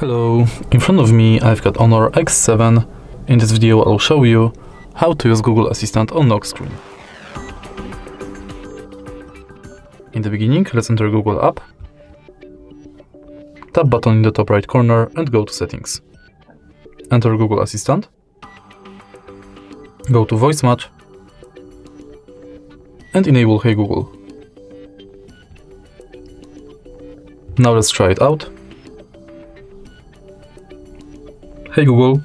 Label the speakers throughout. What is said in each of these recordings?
Speaker 1: Hello, in front of me I've got Honor X7. In this video I'll show you how to use Google Assistant on lock screen. In the beginning, let's enter Google app, tap button in the top right corner and go to settings. Enter Google Assistant, go to voice match and enable Hey Google. Now let's try it out. Hey Google.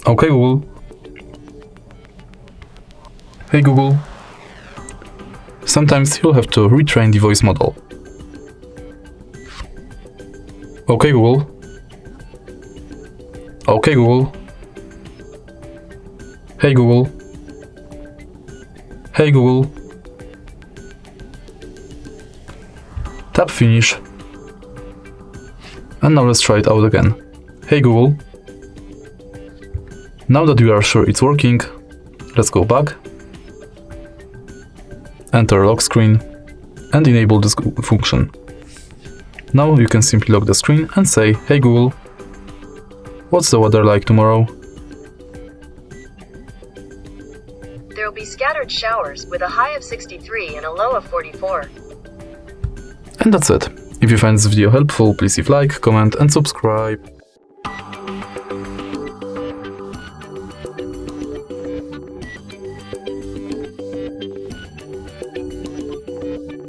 Speaker 1: Okay Google. Hey Google. Sometimes you'll have to retrain the voice model. Okay Google. Okay Google. Hey Google. Hey Google. Tap finish. And now let's try it out again. Hey Google. Now that we are sure it's working, let's go back, enter lock screen and enable this function. Now you can simply lock the screen and say, Hey Google, what's the weather like tomorrow?
Speaker 2: There will be scattered showers with a high of 63 and a low of 44.
Speaker 1: And that's it. If you find this video helpful, please leave a like, comment and subscribe.